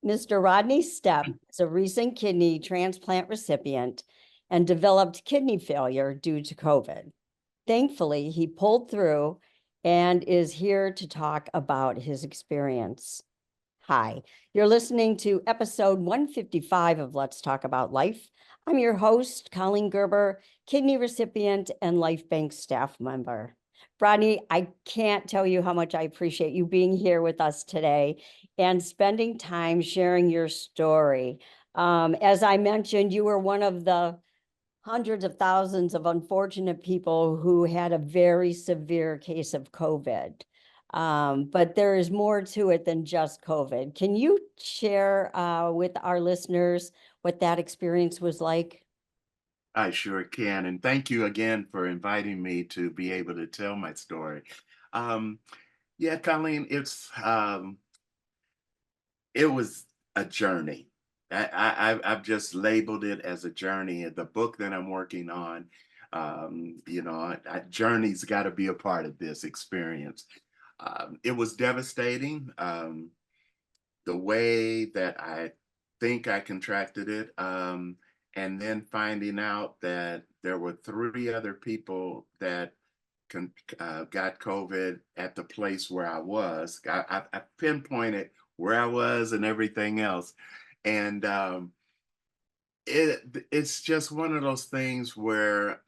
Mr. Rodney Stepp is a recent kidney transplant recipient and developed kidney failure due to COVID. Thankfully, he pulled through and is here to talk about his experience. Hi, you're listening to episode 155 of Let's Talk About Life. I'm your host, Colleen Gerber, kidney recipient and Life Bank staff member. Rodney, I can't tell you how much I appreciate you being here with us today and spending time sharing your story. As I mentioned, you were one of the hundreds of thousands of unfortunate people who had a very severe case of COVID. But there is more to it than just COVID. Can you share with our listeners what that experience was like? I sure can. And thank you again for inviting me to be able to tell my story. Um, yeah, Colleen, it was a journey. I've just labeled it as a journey. The book that I'm working on, journey's got to be a part of this experience. It was devastating. The way that I think I contracted it, and then finding out that there were three other people that got COVID at the place where I was. I pinpointed where I was and everything else, and it's just one of those things where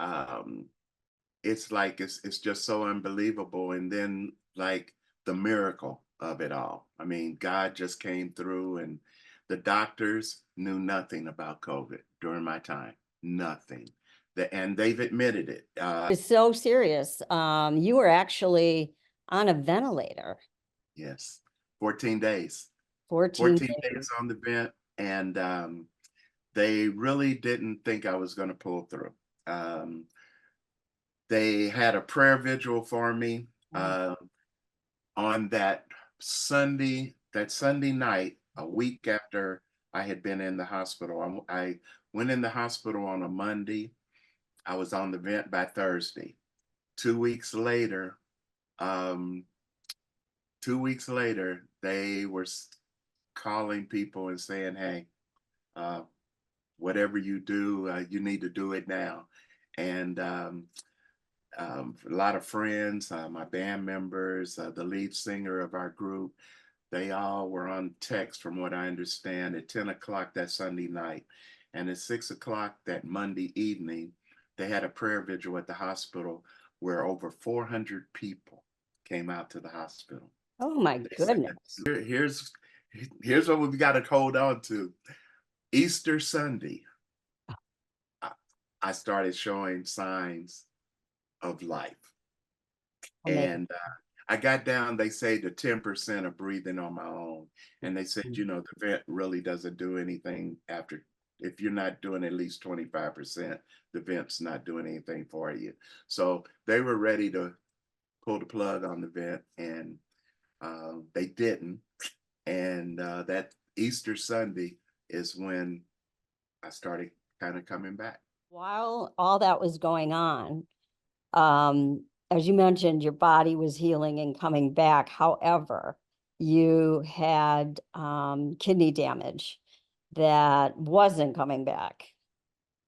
it's like it's just so unbelievable, and then like the miracle of it all. I mean, God just came through, and the doctors knew nothing about COVID during my time, nothing. And they've admitted it. It's so serious. You were actually on a ventilator. Yes, 14 days, 14 14 days days. on the vent, and they really didn't think I was going to pull through. Um, they had a prayer vigil for me. Oh, On that Sunday night, a week after I had been in the hospital. I went in the hospital on a Monday. I was on the vent by Thursday. 2 weeks later, um, 2 weeks later, they were calling people and saying, "Hey, uh, whatever you do, you need to do it now." And a lot of friends, my band members, the lead singer of our group, they all were on text, from what I understand, at 10 o'clock that Sunday night. And at 6 o'clock that Monday evening, they had a prayer vigil at the hospital where over 400 people came out to the hospital. oh my They said, goodness. here's what we've got to hold on to. Easter Sunday, I, I started showing signs of life. Amazing. And I got down, they say, to 10% of breathing on my own. And they said, the vent really doesn't do anything after, if you're not doing at least 25%, the vent's not doing anything for you. So they were ready to pull the plug on the vent, and they didn't. And that Easter Sunday is when I started kind of coming back. While all that was going on, um, as you mentioned, your body was healing and coming back. However, you had kidney damage that wasn't coming back.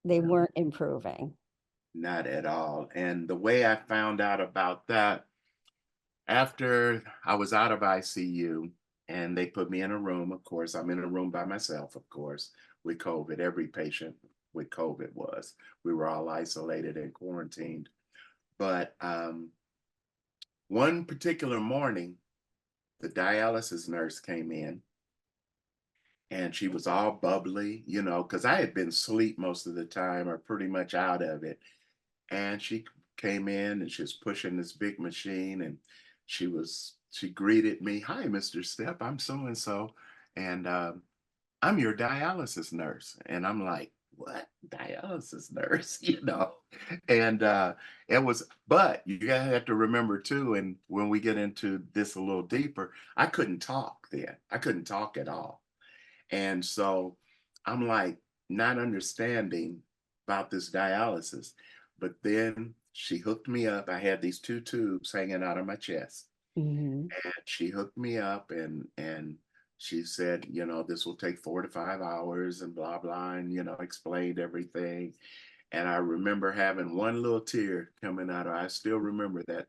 They weren't improving. Not at all. And the way I found out about that, after I was out of ICU and they put me in a room, of course, I'm in a room by myself, of course, with COVID. Every patient with COVID was. We were all isolated and quarantined. But one particular morning, the dialysis nurse came in, and she was all bubbly, because I had been asleep most of the time or pretty much out of it. And she came in and she was pushing this big machine, and she greeted me. "Hi, Mr. Stepp, I'm so and so, and I'm your dialysis nurse." And I'm like, "What? Dialysis nurse?" And but you gotta have to remember too, and when we get into this a little deeper, I couldn't talk then. I couldn't talk at all. And so I'm like not understanding about this dialysis. But then she hooked me up. I had these two tubes hanging out of my chest. Mhm. And she hooked me up, and she said, you know, this will take 4 to 5 hours and blah, blah, and, you know, explained everything. And I remember having one little tear coming out of, I still remember that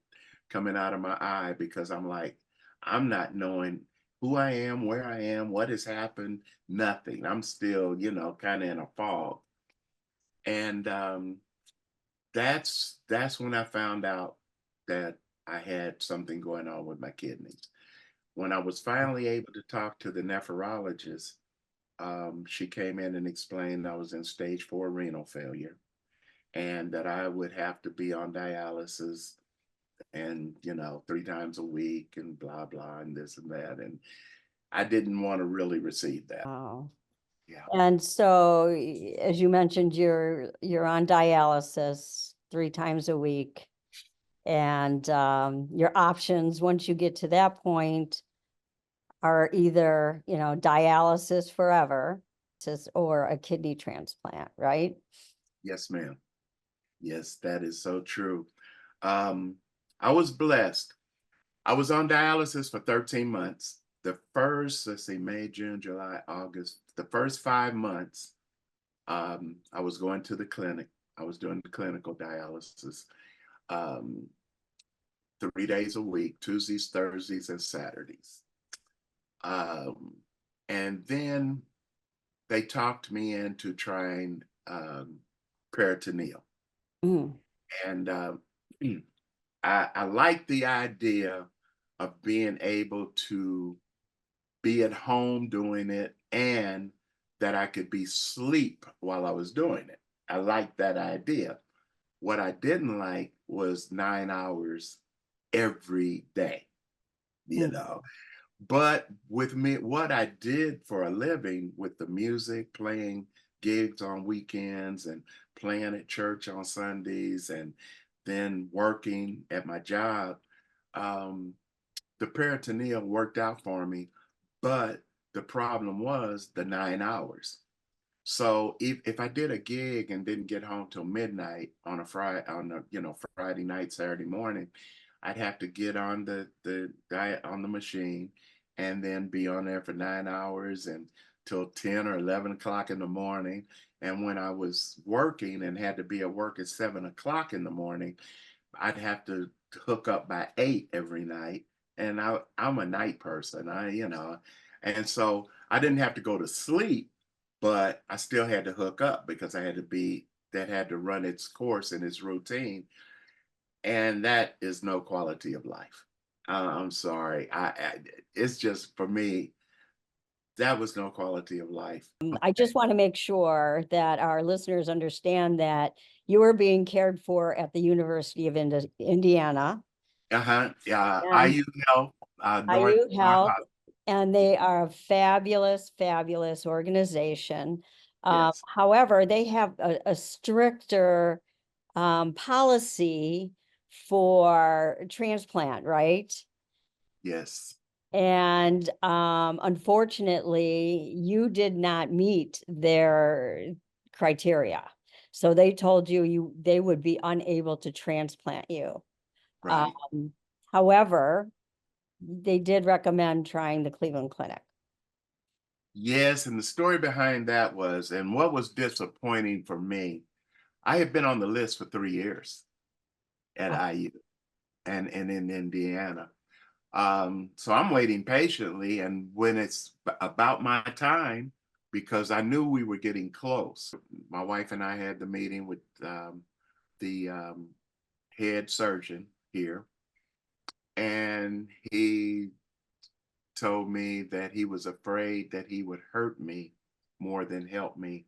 coming out of my eye, because I'm like, I'm not knowing who I am, where I am, what has happened, nothing. I'm still, you know, kind of in a fog. And that's when I found out that I had something going on with my kidneys. When I was finally able to talk to the nephrologist, she came in and explained I was in stage 4 renal failure and that I would have to be on dialysis and, you know, 3 times a week and blah, blah, and this and that. And I didn't want to really receive that. Wow. Yeah. And so, as you mentioned, you're on dialysis 3 times a week. And your options, once you get to that point, are either, you know, dialysis forever or a kidney transplant, right? Yes, ma'am. Yes, that is so true. Um, I was blessed. I was on dialysis for 13 months. The first, let's see, May, June, July, August, the first 5 months, I was going to the clinic. I was doing the clinical dialysis, um, 3 days a week, Tuesdays, Thursdays, and Saturdays. Um, and then they talked me into trying peritoneal. Mm. And I like the idea of being able to be at home doing it and that I could be sleep while I was doing it. I like that idea. What I didn't like was 9 hours every day, you Mm. know. But with me, what I did for a living with the music, playing gigs on weekends and playing at church on Sundays and then working at my job, um, the peritoneal worked out for me. But the problem was the 9 hours. So if I did a gig and didn't get home till midnight on a Friday, on a, you know, Friday night, Saturday morning, I'd have to get on the diet on the machine and then be on there for 9 hours and till 10 or 11 o'clock in the morning. And when I was working and had to be at work at 7 o'clock in the morning, I'd have to hook up by 8 every night. And I'm a night person. You know, and so I didn't have to go to sleep, but I still had to hook up because I had to be, that had to run its course and its routine. And that is no quality of life. I'm sorry. It's just for me, that was no quality of life. I just want to make sure that our listeners understand that you are being cared for at the University of Indiana. Uh-huh. Yeah. And IU Health, IU North Health, and they are a fabulous, fabulous organization. Yes. However, they have a stricter policy for transplant, right? Yes. And unfortunately, you did not meet their criteria. So they told you they would be unable to transplant you. Right. However, they did recommend trying the Cleveland Clinic. Yes, and the story behind that was, and what was disappointing for me, I had been on the list for 3 years at IU and in Indiana. So I'm waiting patiently, and when it's about my time, because I knew we were getting close, my wife and I had the meeting with the head surgeon here, and he told me that he was afraid that he would hurt me more than help me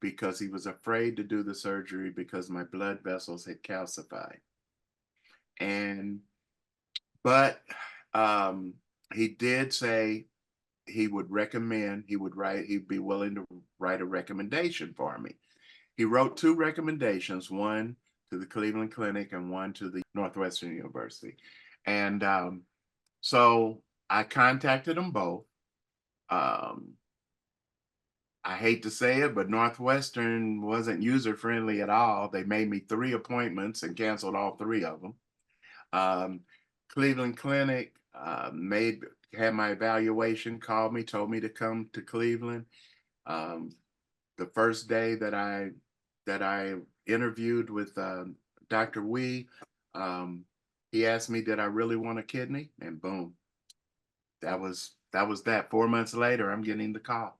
because he was afraid to do the surgery because my blood vessels had calcified. And but he did say he would recommend, he'd be willing to write a recommendation for me. He wrote 2 recommendations, one to the Cleveland Clinic and one to the Northwestern University. And so I contacted them both. Um, I hate to say it, but Northwestern wasn't user friendly at all. They made me 3 appointments and canceled all 3 of them. Um, Cleveland Clinic had my evaluation, called me, told me to come to Cleveland. Um, the first day that I interviewed with Dr. Wee, um, he asked me, did I really want a kidney? And boom, that. 4 months later, I'm getting the call.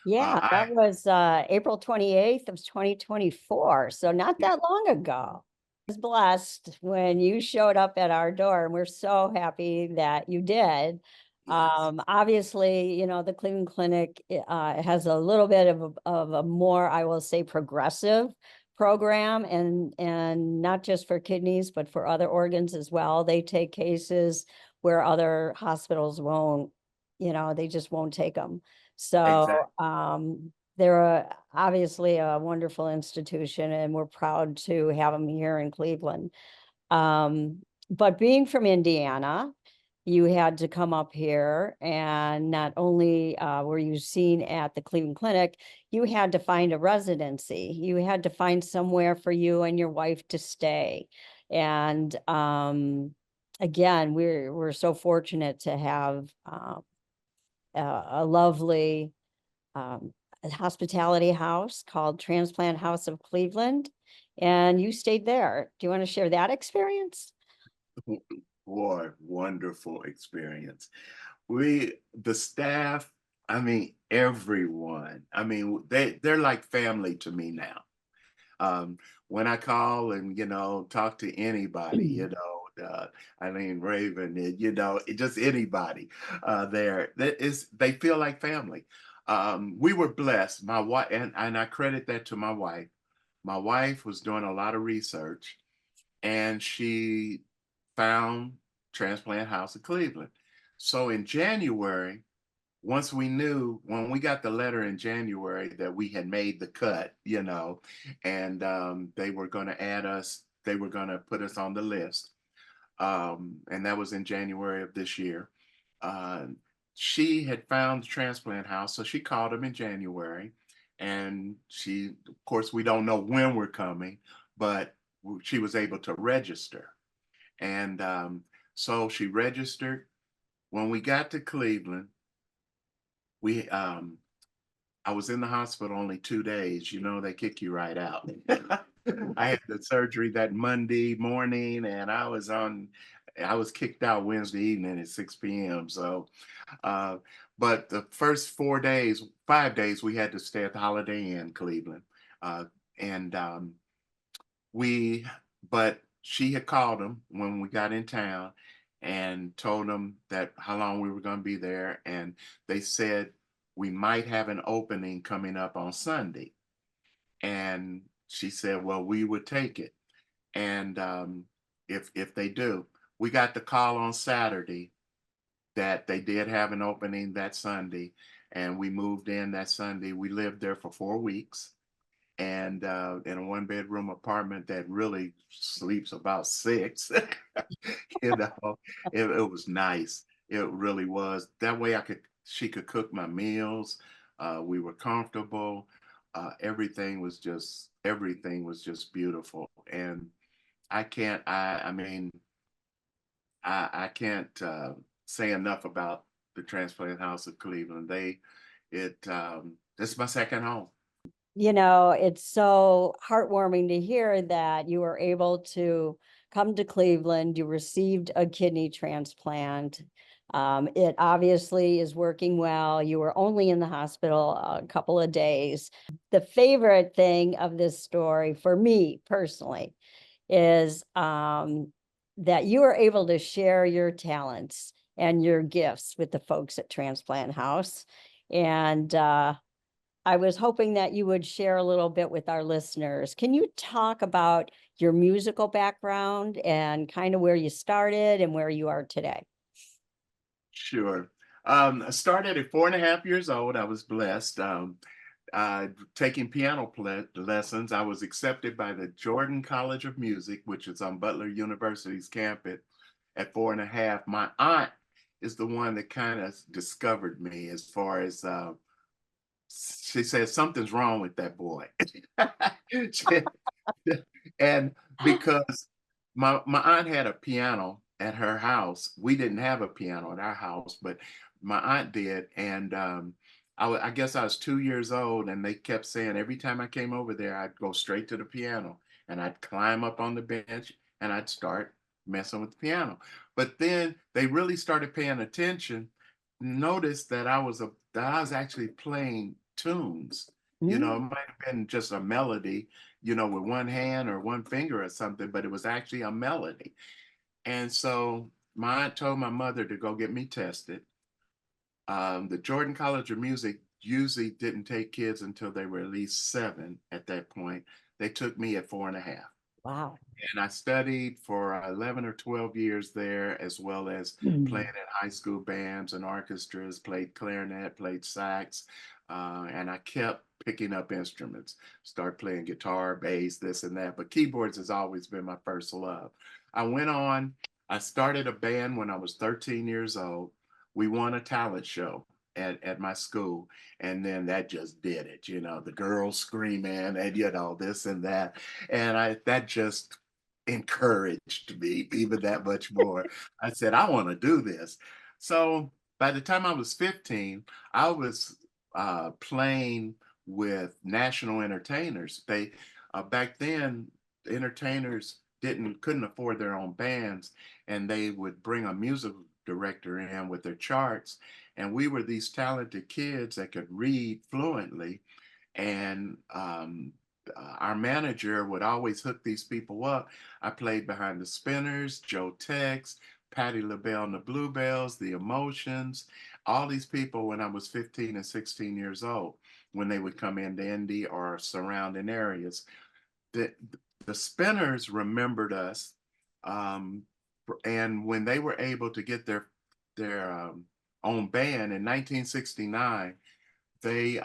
Yeah, I that was April 28th of 2024. So not that long ago. I was blessed when you showed up at our door, and we're so happy that you did. Yes, Obviously, you know, the Cleveland Clinic has a little bit of a more, I will say, progressive program, and not just for kidneys, but for other organs as well. They take cases where other hospitals won't, you know, they just won't take them. exactly. So they're obviously a wonderful institution, and we're proud to have them here in Cleveland. But being from Indiana, you had to come up here, and not only were you seen at the Cleveland Clinic, you had to find a residency. You had to find somewhere for you and your wife to stay. And again, we're so fortunate to have a lovely um, a hospitality house called Transplant House of Cleveland, and you stayed there. Do you want to share that experience? Boy, wonderful experience. The staff, I mean, everyone, I mean, they're like family to me now. Um, when I call and, talk to anybody, I mean, Raven, just anybody there, they feel like family. We were blessed. My wife, and I credit that to my wife. My wife was doing a lot of research, and she found Transplant House of Cleveland. So in January, once we knew, when we got the letter in January that we had made the cut, and they were going to add us, they were going to put us on the list. And that was in January of this year. Uh, she had found the transplant house, so she called him in January. And of course, we don't know when we're coming, but she was able to register. And so she registered. When we got to Cleveland, we I was in the hospital only 2 days. They kick you right out. I had the surgery that Monday morning, and I was kicked out Wednesday evening at 6 p.m. So, uh, but the first 4 days, 5 days, we had to stay at the Holiday Inn, Cleveland. Uh, and we, but she had called them when we got in town and told them that how long we were going to be there. And they said we might have an opening coming up on Sunday. And she said, well, we would take it. And if they do, we got the call on Saturday that they did have an opening that Sunday. And we moved in that Sunday. We lived there for 4 weeks, and in a one-bedroom apartment that really sleeps about six. you know, it was nice. It really was. That way she could cook my meals. We were comfortable. Everything was just beautiful. And I mean, I can't say enough about the Transplant House of Cleveland. This is my second home. You know, it's so heartwarming to hear that you were able to come to Cleveland. You received a kidney transplant. It obviously is working well. You were only in the hospital a couple of days. The favorite thing of this story for me personally is that you were able to share your talents and your gifts with the folks at Transplant House. And I was hoping that you would share a little bit with our listeners. Can you talk about your musical background and kind of where you started and where you are today? Sure. I started at 4.5 years old. I was blessed. Taking piano lessons. I was accepted by the Jordan College of Music, which is on Butler University's campus at 4.5. My aunt is the one that kind of discovered me as far as she said, something's wrong with that boy. She- and because my aunt had a piano at her house. We didn't have a piano at our house, but my aunt did. And I guess I was 2 years old, and they kept saying every time I came over there, I'd go straight to the piano and I'd climb up on the bench and I'd start messing with the piano. But then they really started paying attention, noticed that I was actually playing tunes. You know, it Mm. might have been just a melody, with one hand or one finger or something, but it was actually a melody. And so my aunt told my mother to go get me tested. The Jordan College of Music usually didn't take kids until they were at least 7 at that point. They took me at 4.5. Wow. And I studied for 11 or 12 years there, as well as playing Mm. in high school bands and orchestras, played clarinet, played sax, and I kept picking up instruments, start playing guitar, bass, this and that. But keyboards has always been my first love. I went on, I started a band when I was 13 years old. We won a talent show at my school, and then that just did it, the girls screaming and this and that. And that just encouraged me even that much more. I said, I want to do this. So by the time I was 15, I was playing with national entertainers. They back then, entertainers couldn't afford their own bands, and they would bring a music director in with their charts. And we were these talented kids that could read fluently, and our manager would always hook these people up. I played behind the Spinners, Joe Tex, Patti LaBelle and the Bluebells, the Emotions, all these people when I was 15 and 16 years old, when they would come into Indy or surrounding areas. The, the Spinners remembered us, um, and when they were able to get their own band in 1969, they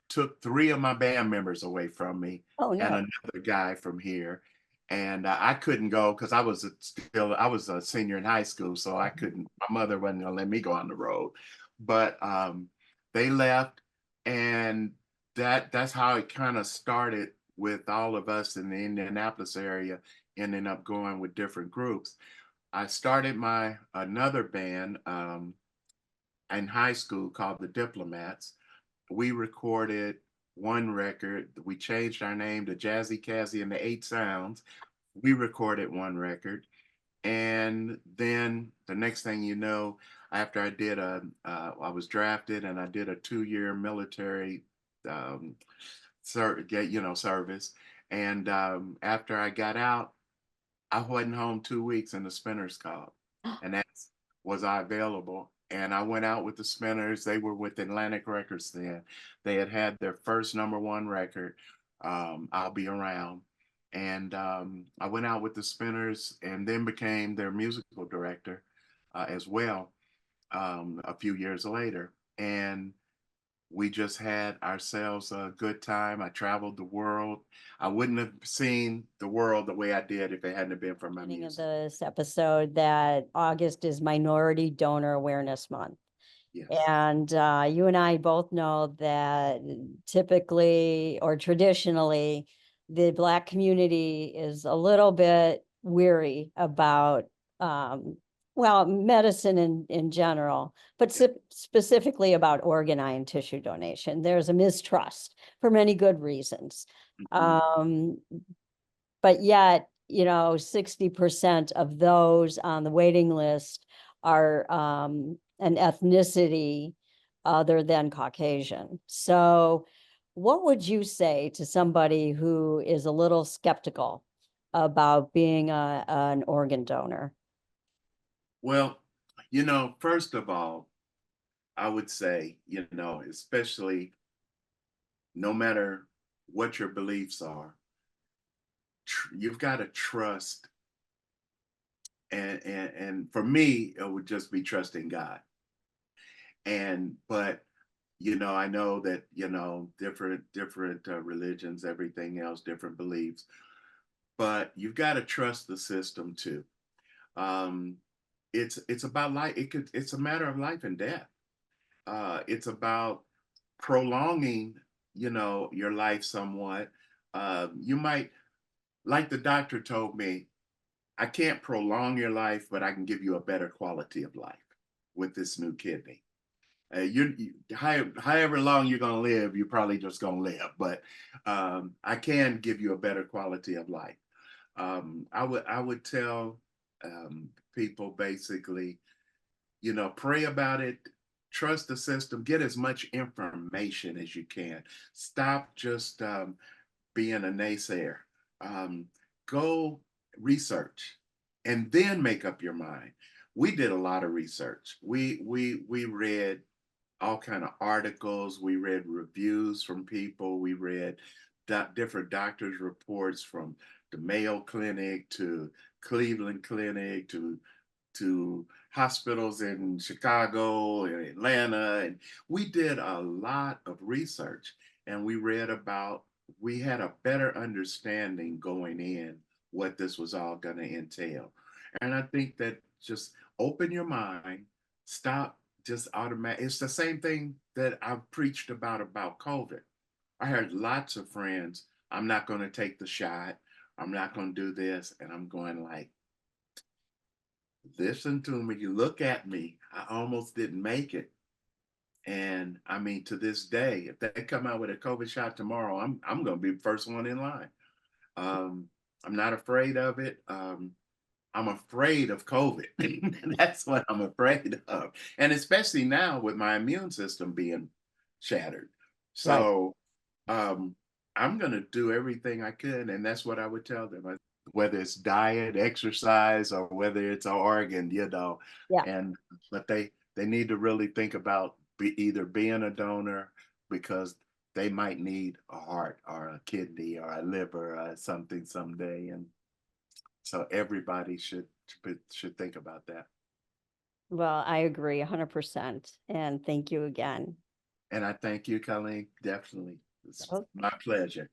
took 3 of my band members away from me Oh, and no. another guy from here. And I couldn't go because I was a senior in high school, so I couldn't. My mother wasn't gonna let me go on the road. But they left, and that's how it kind of started with all of us in the Indianapolis area, ending up going with different groups. I started my another band in high school called the Diplomats. We recorded one record. We changed our name to Jazzy Cassie and the Eight Sounds. We recorded one record. And then the next thing you know, after I was drafted and I did a 2-year military um, service. And after I got out, I wasn't home 2 weeks and the Spinners called. And that's, was I available? And I went out with the Spinners. They were with Atlantic Records then. They had had their first #1 record, I'll Be Around. And I went out with the Spinners and then became their musical director as well a few years later. And we just had ourselves a good time. I traveled the world. I wouldn't have seen the world the way I did if it hadn't been for my Beginning of music. this episode that August is Minority Donor Awareness Month. Yes. And you and I both know that typically or traditionally, the Black community is a little bit weary about, well, medicine in general, but specifically about organ, eye, and tissue donation. There's a mistrust for many good reasons. Mhm. But yet, 60% of those on the waiting list are an ethnicity other than Caucasian. So what would you say to somebody who is a little skeptical about being an organ donor? Well, first of all, I would say, especially no matter what your beliefs are, you've got to trust. And for me, it would just be trusting God. But I know that different religions, everything else, different beliefs, but you've got to trust the system too. Um, it's about life. It's a matter of life and death. It's about prolonging, your life somewhat. You might, like the doctor told me, I can't prolong your life, but I can give you a better quality of life with this new kidney. However long you're gonna live, you're probably just gonna live. But I can give you a better quality of life. I would tell people basically, pray about it, trust the system, get as much information as you can. Stop just being a naysayer. Um, Go research and then make up your mind. We did a lot of research. We read all kind of articles. We read reviews from people. We read different doctors' reports from the Mayo Clinic to Cleveland Clinic to hospitals in Chicago and Atlanta. And we did a lot of research and we had a better understanding going in what this was all going to entail. And I think that just open your mind, stop just automatic. It's the same thing that I've preached about COVID. I heard lots of friends, I'm not going to take the shot. I'm not going to do this. And I'm going like, listen to me, you look at me, I almost didn't make it. And I mean, to this day, if they come out with a COVID shot tomorrow, I'm going to be the first one in line. Um, I'm not afraid of it. I'm afraid of COVID. That's what I'm afraid of. And especially now with my immune system being shattered. Right. So um, I'm going to do everything I could. And that's what I would tell them, whether it's diet, exercise, or whether it's an organ, Yeah. and but they need to really think about either being a donor because they might need a heart or a kidney or a liver or something someday. And so everybody should think about that. Well, I agree 100%. And thank you again. And I thank you, Colleen. Definitely. It's Oh, my pleasure.